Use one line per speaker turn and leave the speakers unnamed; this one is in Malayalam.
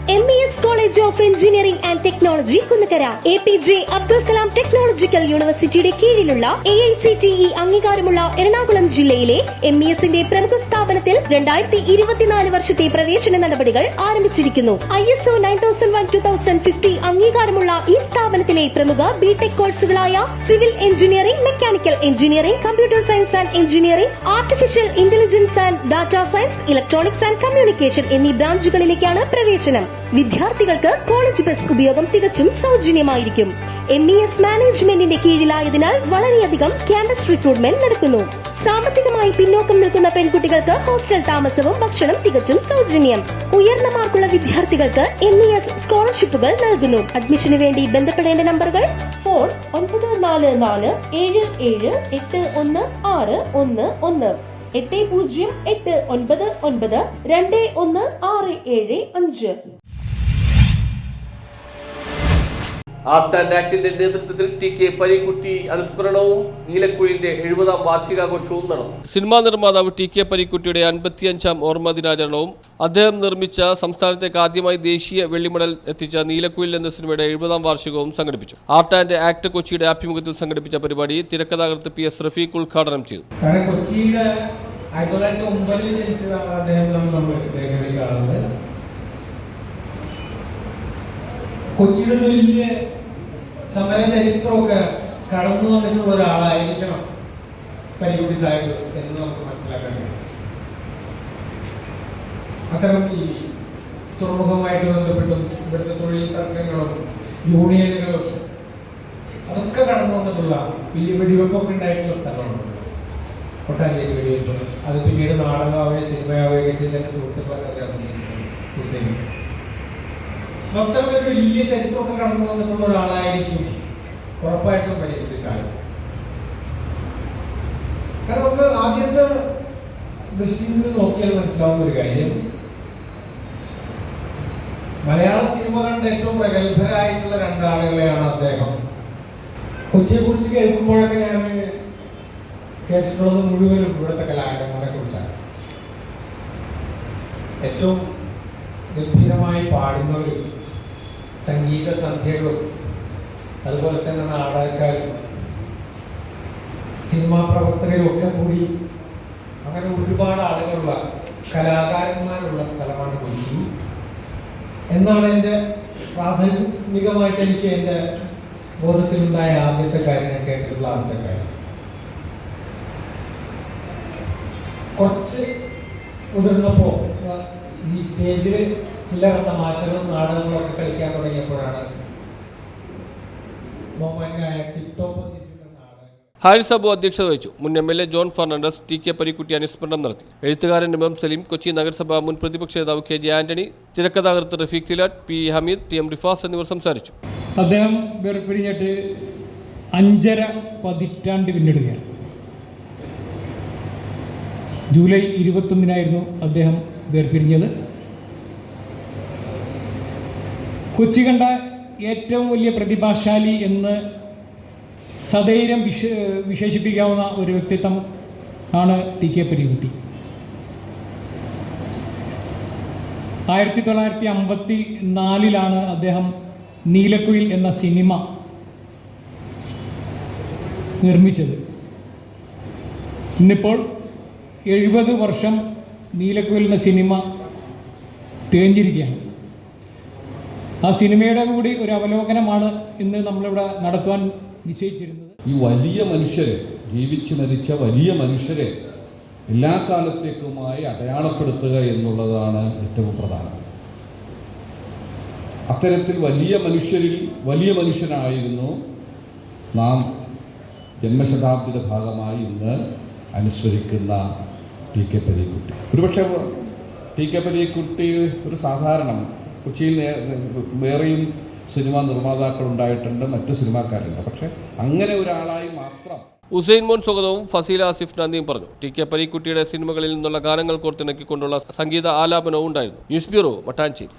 MES College of Engineering and Technology Kunnakkara, APJ Abdul Kalam technological യൂണിവേഴ്സിറ്റിയുടെ കീഴിലുള്ള AICTE അംഗീകാരമുള്ള എറണാകുളം ജില്ലയിലെ MESന്റെ പ്രമുഖ സ്ഥാപനത്തിൽ 2024 വർഷത്തെ പ്രവേശന നടപടികൾ ആരംഭിച്ചിരിക്കുന്നു. ISO 9001:2050 അംഗീകാരമുള്ള ഈ സ്ഥാപനത്തിലെ പ്രമുഖ ബിടെക് കോഴ്സുകളായ civil engineering, mechanical engineering, computer science and engineering, artificial intelligence and data science, electronics and communication എന്നീ ബ്രാഞ്ചുകളിലേക്കാണ് പ്രവേശനം. വിദ്യാർത്ഥികൾക്ക് കോളേജ് ബസ് ഉപയോഗം തികച്ചും സൗജന്യമായിരിക്കും. MES മാനേജ്മെന്റിന്റെ കീഴിലായതിനാൽ വളരെയധികം ക്യാമ്പസ് റിക്രൂട്ട്മെന്റ് നടക്കുന്നു. സാമ്പത്തികമായി പിന്നോക്കം നിൽക്കുന്ന പെൺകുട്ടികൾക്ക് ഹോസ്റ്റൽ താമസവും ഭക്ഷണം തികച്ചും സൗജന്യം. ഉയർന്ന മാർക്കുള്ള വിദ്യാർത്ഥികൾക്ക് MES സ്കോളർഷിപ്പുകൾ നൽകുന്നു. അഡ്മിഷന് വേണ്ടി ബന്ധപ്പെടേണ്ട നമ്പറുകൾ: ഫോൺ 944 77 816111, 8089921675.
ആർട്ട് ആൻഡ് ആക്ടിന്റെ നേതൃത്വത്തിൽ TK പരീക്കുട്ടി അനുസ്മരണവും നീലക്കുയിലിന്റെ 70ാം വാർഷികാഘോഷവും നടന്നു. സിനിമാ നിർമ്മാതാവ് TK പരീക്കുട്ടിയുടെ 55ാം ഓർമ്മ ദിനാചരണവും അദ്ദേഹം നിർമ്മിച്ച സംസ്ഥാനത്തേക്ക് ആദ്യമായി ദേശീയ വെള്ളിമെഡൽ എത്തിച്ച നീലക്കുയിൽ എന്ന സിനിമയുടെ 70ാം വാർഷികവും സംഘടിപ്പിച്ചു. ആർട്ട് ആൻഡ് ആക്ട് കൊച്ചിയുടെ ആഭിമുഖ്യത്തിൽ സംഘടിപ്പിച്ച പരിപാടി തിരക്കഥാകൃത്ത് PS റഫീഖ് ഉദ്ഘാടനം ചെയ്തു.
കൊച്ചിയുടെ 1909 ജനിച്ചതാണ് അദ്ദേഹം. കൊച്ചിയുടെ വലിയ സമര ചരിത്രമൊക്കെ കടന്നു വന്നിട്ടുള്ള ഒരാളായിരിക്കണം പരീക്കുട്ടി സാഹിബ് എന്ന് നമുക്ക് മനസ്സിലാക്കാൻ കഴിയും. അത്തരം ഈ തുറമുഖവുമായിട്ട് ബന്ധപ്പെട്ടും ഇവിടുത്തെ തൊഴിൽ തർക്കങ്ങളും യൂണിയനുകളും അതൊക്കെ കടന്നു വന്നിട്ടുള്ള വലിയ വെടിവെപ്പൊക്കെ ഉണ്ടായിട്ടുള്ള സ്ഥലമാണ് കൊട്ടാരേരി വെടിവെപ്പ്. അത് പിന്നീട് നാടകമാവുകയും സിനിമയാവുകയും ചെയ്തതിന്റെ സുഹൃത്തുക്കളൊക്കെ അഭിനയിച്ചിട്ടുണ്ട്. ഹുസൈൻ അത്തരമൊരു വലിയ ചരിത്രമൊക്കെ കടന്നു വന്നിട്ടുള്ള ഒരാളായിരിക്കും ഉറപ്പായിട്ടും പരീക്കുട്ടി സാഹിബ്. കാരണം നമുക്ക് ആദ്യത്തെ ദൃഷ്ടിയിൽ നിന്ന് നോക്കിയാൽ മനസ്സിലാവുന്ന ഒരു കാര്യം, മലയാള സിനിമ കണ്ട ഏറ്റവും പ്രഗത്ഭരായിട്ടുള്ള രണ്ടാളുകളെയാണ് അദ്ദേഹം. കൊച്ചിയെ കുറിച്ച് കേൾക്കുമ്പോഴൊക്കെ ഞാൻ കേട്ടിട്ടുള്ളത് മുഴുവനും ഇവിടുത്തെ കലാകാരന്മാരെ കുറിച്ചാണ്. ഏറ്റവും ഗംഭീരമായി പാടുന്നവരും സംഗീത സന്ധ്യകളും അതുപോലെ തന്നെ നാടകക്കാരും സിനിമാ പ്രവർത്തകരും ഒക്കെ കൂടി അങ്ങനെ ഒരുപാട് ആളുകളുള്ള കലാകാരന്മാരുള്ള സ്ഥലമാണ് കൊച്ചി എന്നാണ് എൻ്റെ പ്രാഥമികമായിട്ട് എനിക്ക് എൻ്റെ ബോധത്തിലുണ്ടായ ആദ്യത്തെ കാര്യം, ഞാൻ കേട്ടിട്ടുള്ള ആദ്യത്തെ കാര്യം. കുറച്ച് മുതിർന്നപ്പോൾ ഈ സ്റ്റേജിൽ ചില്ലറ തമാശകളും നാടകങ്ങളൊക്കെ കളിക്കാൻ തുടങ്ങിയപ്പോഴാണ്
ഹാരിസ് അബു അധ്യക്ഷത വഹിച്ചു. മുൻ MLA John Fernandez TK Pareekutty അനുസ്മരണം നടത്തി. എഴുത്തുകാരൻ ഇമാം സലീം, കൊച്ചി നഗരസഭ മുൻ പ്രതിപക്ഷ നേതാവ് KJ ആന്റണി, തിരക്കഥാകൃത്ത് റഫീഖ് തിലാറ്റ്, P ഹമീദ്, TM റിഫാസ് എന്നിവർ സംസാരിച്ചു.
അദ്ദേഹം വേർപിരിഞ്ഞിട്ട് 5.5 പതിറ്റാണ്ട് പിന്നിടുകയാണ്. ജൂലൈ 21 അദ്ദേഹം വേർപിരിഞ്ഞത്. കൊച്ചി കണ്ട ഏറ്റവും വലിയ പ്രതിഭാശാലി എന്ന് സധൈര്യം വിശേഷിപ്പിക്കാവുന്ന ഒരു വ്യക്തിത്വം ആണ് TK പരീക്കുട്ടി. 1954 അദ്ദേഹം നീലക്കുയിൽ എന്ന സിനിമ നിർമ്മിച്ചത്. ഇന്നിപ്പോൾ 70 വർഷം നീലക്കുയിൽ എന്ന സിനിമ തികഞ്ഞിരിക്കുകയാണ്. ആ സിനിമയുടെ കൂടി ഒരു അവലോകനമാണ് ഇന്ന് നമ്മളിവിടെ നടത്തുവാൻ നിശ്ചയിച്ചിരുന്നത്.
ഈ വലിയ മനുഷ്യരെ, ജീവിച്ചു മരിച്ച വലിയ മനുഷ്യരെ എല്ലാ കാലത്തേക്കുമായി അടയാളപ്പെടുത്തുക എന്നുള്ളതാണ് ഏറ്റവും പ്രധാനം. അത്തരത്തിൽ വലിയ മനുഷ്യരിൽ വലിയ മനുഷ്യനായിരുന്നു നാം ജന്മശതാബ്ദിയുടെ ഭാഗമായി ഇന്ന് അനുസ്മരിക്കുന്ന TK പരീക്കുട്ടി. ഒരുപക്ഷെ TK പരീക്കുട്ടി ഒരു സാധാരണ, കൊച്ചിയിൽ വേറെയും സിനിമാ നിർമ്മാതാക്കൾ ഉണ്ടായിട്ടുണ്ട്, മറ്റു സിനിമാക്കാരുണ്ട്, പക്ഷെ അങ്ങനെ ഒരാളായി മാത്രം.
ഹുസൈൻ മോൻ സ്വാഗതവും ഫസീല ആസിഫ് നന്ദിയും പറഞ്ഞു. TK പരീക്കുട്ടിയുടെ സിനിമകളിൽ നിന്നുള്ള ഗാനങ്ങൾ കോർത്തിണക്കിക്കൊണ്ടുള്ള സംഗീത ആലാപനവും ഉണ്ടായിരുന്നു. News bureau, Mattancherry.